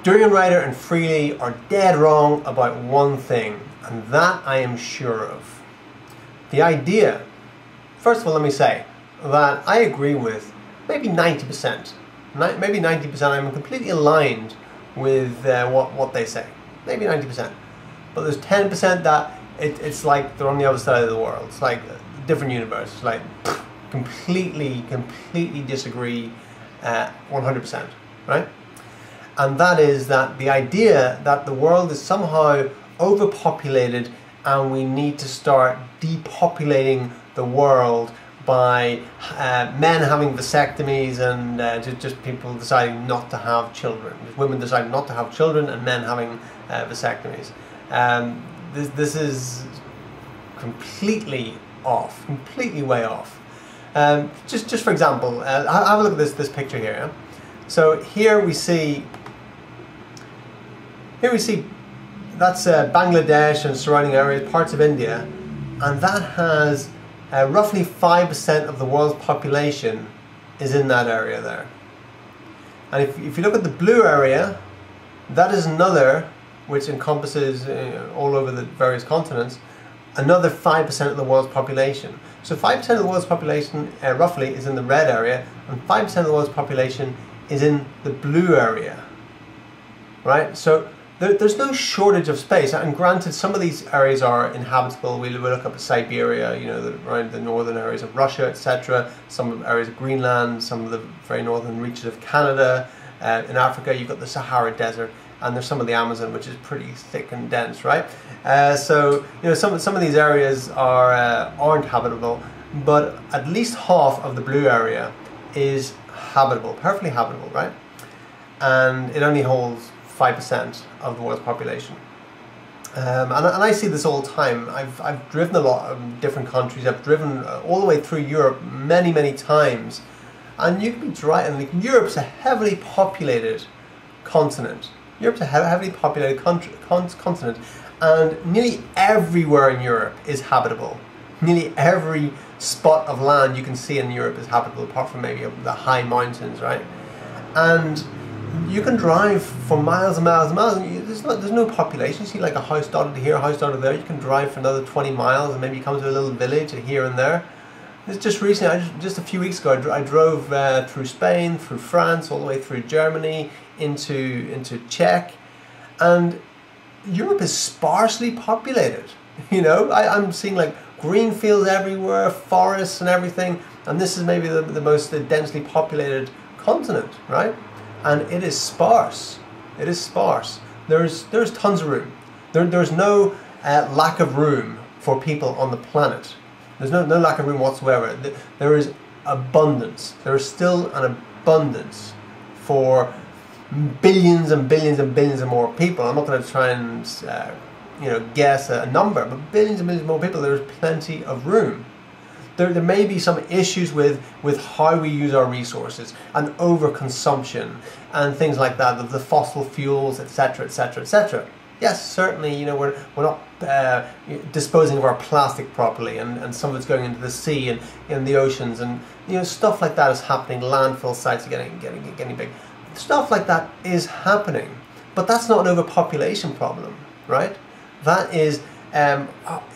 Durianrider and Freelee are dead wrong about one thing, and that I am sure of. The idea, first of all, let me say that I agree with maybe 90%. Maybe 90% I'm completely aligned with what they say. Maybe 90%. But there's 10% that it's like they're on the other side of the world. It's like a different universe. It's like completely disagree 100%, right? And that is that the idea that the world is somehow overpopulated and we need to start depopulating the world by men having vasectomies and just people deciding not to have children. Women deciding not to have children and men having vasectomies. This is completely off, completely way off. Just for example, have a look at this picture here. Yeah? So here we see that's Bangladesh and surrounding areas, parts of India, and that has roughly 5% of the world's population is in that area there. And if you look at the blue area, that is another, which encompasses all over the various continents, another 5% of the world's population. So 5% of the world's population roughly is in the red area, and 5% of the world's population is in the blue area, right? So there's no shortage of space, and granted some of these areas are inhabitable. We look up at Siberia, you know, around the northern areas of Russia, etc. Some areas of Greenland, some of the very northern reaches of Canada. In Africa you've got the Sahara Desert, and there's some of the Amazon, which is pretty thick and dense, right? So you know, some of these areas aren't habitable, but at least half of the blue area is habitable, perfectly habitable, right? And it only holds 5% of the world's population. And I see this all the time. I've driven a lot of different countries. I've driven all the way through Europe many times, and you can be driving. Like, Europe's a heavily populated continent. Europe's a heavily populated continent, and nearly everywhere in Europe is habitable. Nearly every spot of land you can see in Europe is habitable, apart from maybe the high mountains, right? And you can drive for miles and miles and miles, and there's no population. You see like a house dotted here, a house dotted there. You can drive for another 20 miles and maybe you come to a little village here and there. It's just recently, just a few weeks ago, I drove through Spain, through France, all the way through Germany, into Czech, and Europe is sparsely populated. You know, I'm seeing like green fields everywhere, forests and everything, and this is maybe the most densely populated continent, right? And it is sparse. It is sparse. There's tons of room. There's no lack of room for people on the planet. There's no lack of room whatsoever. There is abundance. There is still an abundance for billions and billions and billions of more people. I'm not going to try and you know, guess a number, but billions and billions more people. There's plenty of room. There may be some issues with how we use our resources and overconsumption and things like that, of the fossil fuels, etc., etc., etc. Yes, certainly, you know, we're not disposing of our plastic properly, and some of it's going into the sea and in the oceans, and you know, stuff like that is happening. Landfill sites are getting big. Stuff like that is happening, but that's not an overpopulation problem, right? That is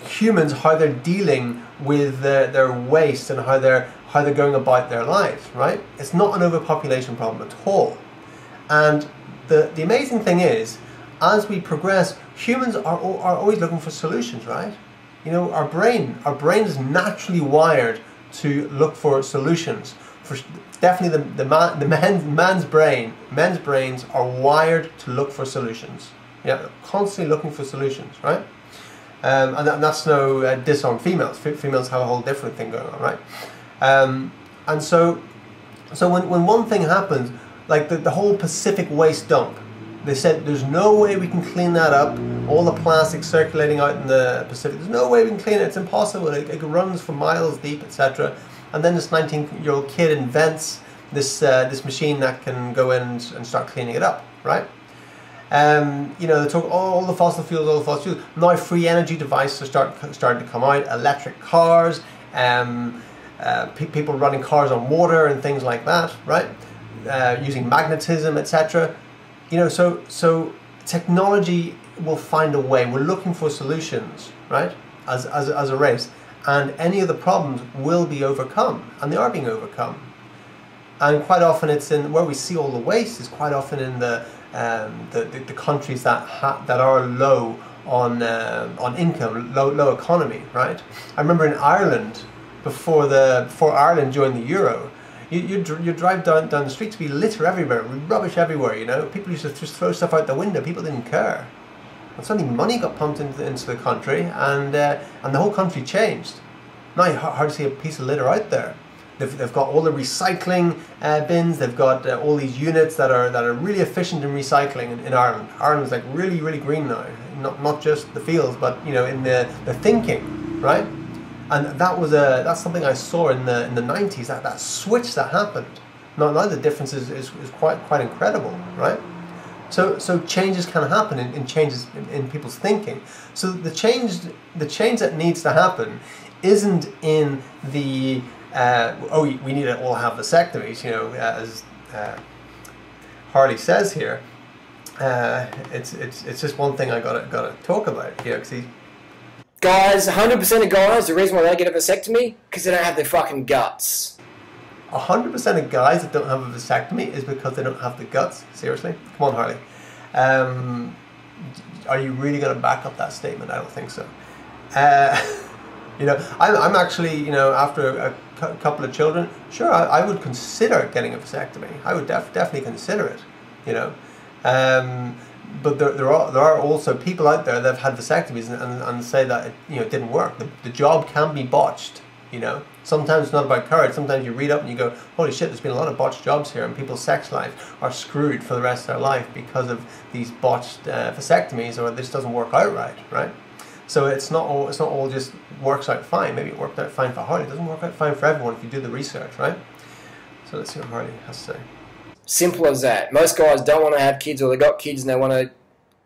humans, how they're dealing with their waste and how they're going about their lives, right? It's not an overpopulation problem at all. And the amazing thing is, as we progress, humans are always looking for solutions, right? You know, our brain is naturally wired to look for solutions. Definitely men's brains are wired to look for solutions. Yeah, constantly looking for solutions, right? And that's no diss on females. Females have a whole different thing going on, right? And so when one thing happens, like the whole Pacific waste dump, they said there's no way we can clean that up. All the plastic circulating out in the Pacific, there's no way we can clean it. It's impossible. It runs for miles deep, etc. And then this 19-year-old kid invents this machine that can go in and start cleaning it up, right? You know, they talk all the fossil fuels, Now free energy devices are starting to come out, electric cars, people running cars on water and things like that, right? Using magnetism, etc. so technology will find a way. We're looking for solutions, right? As a race, and any of the problems will be overcome, and they are being overcome. And quite often, it's in where we see all the waste is quite often in the countries that are low on income, low economy, right? I remember in Ireland before Ireland joined the Euro. You drive down the street to be litter everywhere, rubbish everywhere. People used to just throw stuff out the window. People didn't care. And suddenly money got pumped into the country, and the whole country changed. Now you hardly see a piece of litter out there. They've got all the recycling bins. They've got all these units that are really efficient in recycling in Ireland. Ireland's like really, really green now. Not just the fields, but in the thinking, right? And that's something I saw in the 90s. That switch that happened. Now the difference is quite incredible, right? So changes can happen in changes in people's thinking. So the change that needs to happen isn't in the we need to all have vasectomies, as Harley says here. It's just one thing I gotta talk about here, because guys, 100% of guys, the reason why they get a vasectomy, because they don't have their fucking guts. 100% of guys that don't have a vasectomy is because they don't have the guts. Seriously? Come on, Harley. Are you really going to back up that statement? I don't think so. I'm actually, after a couple of children, sure, I would consider getting a vasectomy. I would definitely consider it, but there are also people out there that have had vasectomies and say that it didn't work. The job can be botched. Sometimes it's not about courage. Sometimes you read up and you go, holy shit, there's been a lot of botched jobs here, and people's sex lives are screwed for the rest of their life because of these botched vasectomies, or this doesn't work out right? So it's not all just works out fine. Maybe it worked out fine for Harley. It doesn't work out fine for everyone if you do the research, right? So let's see what Harley has to say. Simple as that. Most guys don't want to have kids, or they got kids and they want to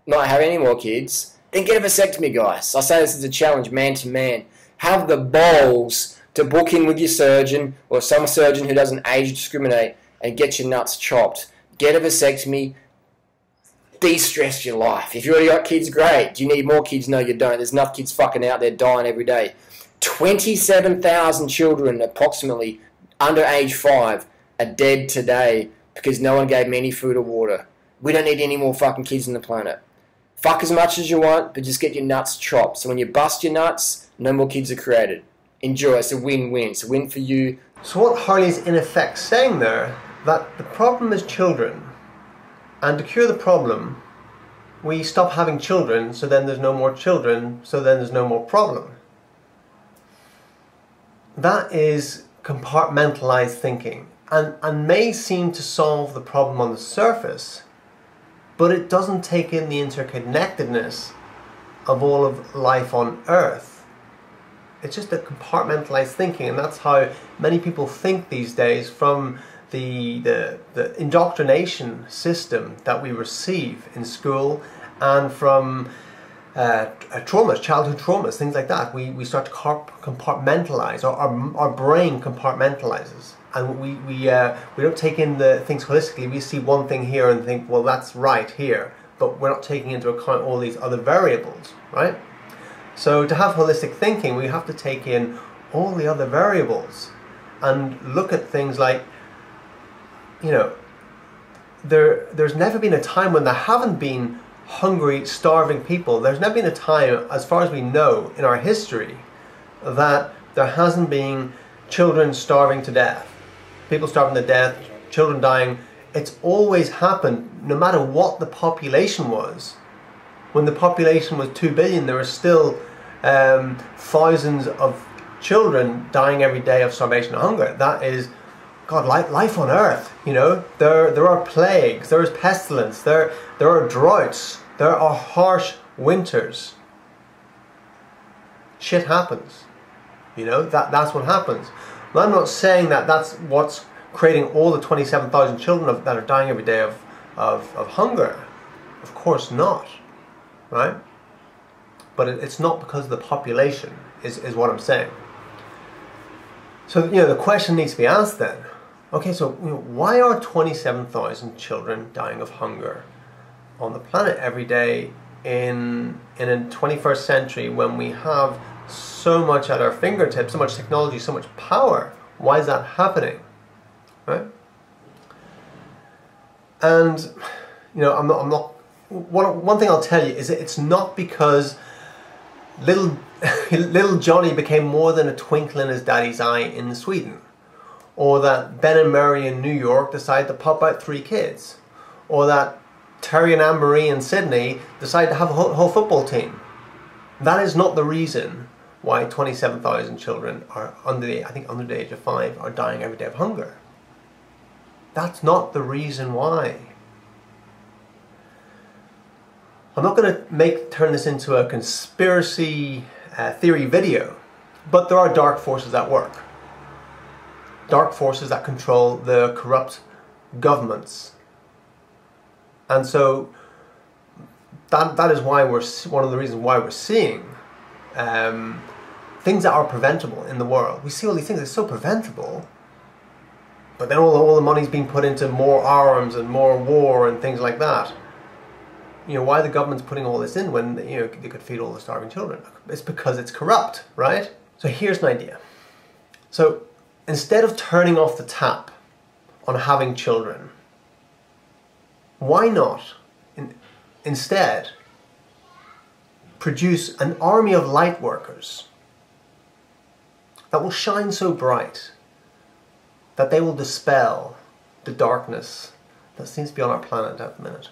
not have any more kids. Then get a vasectomy, guys. I say this is a challenge, man to man. Have the balls to book in with your surgeon, or some surgeon who doesn't age discriminate, and get your nuts chopped. Get a vasectomy. De-stress your life. If you already got kids, great. Do you need more kids? No, you don't. There's enough kids fucking out there dying every day. 27,000 children, approximately, under age 5, are dead today because no one gave them any food or water. We don't need any more fucking kids on the planet. Fuck as much as you want, but just get your nuts chopped. So when you bust your nuts, no more kids are created. Enjoy. It's a win-win. It's a win for you. So what Harley's in effect saying there, that the problem is children, and to cure the problem, we stop having children, so then there's no more children, so then there's no more problem. That is compartmentalized thinking, and may seem to solve the problem on the surface, but it doesn't take in the interconnectedness of all of life on Earth. It's just a compartmentalized thinking, and that's how many people think these days from the indoctrination system that we receive in school, and from traumas, childhood traumas, things like that. We start to compartmentalize, our brain compartmentalizes, and we don't take in the things holistically. We see one thing here and think, well, that's right here, but we're not taking into account all these other variables, right? So to have holistic thinking, we have to take in all the other variables and look at things like, there's never been a time when there haven't been hungry, starving people. There's never been a time, as far as we know, in our history, that there hasn't been children starving to death. People starving to death, children dying. It's always happened, no matter what the population was. When the population was 2 billion, there were still thousands of children dying every day of starvation and hunger. That is, God, life on Earth, there are plagues, there is pestilence, there are droughts, there are harsh winters. Shit happens, that's what happens. Well, I'm not saying that that's what's creating all the 27,000 children that are dying every day of hunger. Of course not, right? But it's not because of the population, is what I'm saying. So, the question needs to be asked then. Okay, so why are 27,000 children dying of hunger? on the planet every day in a 21st century when we have so much at our fingertips, so much technology, so much power? Why is that happening? Right? And one thing I'll tell you is that it's not because little Johnny became more than a twinkle in his daddy's eye in Sweden, or that Ben and Mary in New York decided to pop out 3 kids, or that Terry and Anne-Marie in Sydney decided to have a whole football team. That is not the reason why 27,000 children are under the age of 5 are dying every day of hunger. That's not the reason why. I'm not going to turn this into a conspiracy theory video, but there are dark forces at work. Dark forces that control the corrupt governments. And so that is why one of the reasons why we're seeing things that are preventable in the world. We see all these things that are so preventable, but then all the money's being put into more arms and more war and things like that. Why the government's putting all this in when they could feed all the starving children? It's because it's corrupt, right? So here's an idea. So instead of turning off the tap on having children, why not instead produce an army of light workers that will shine so bright that they will dispel the darkness that seems to be on our planet at the minute?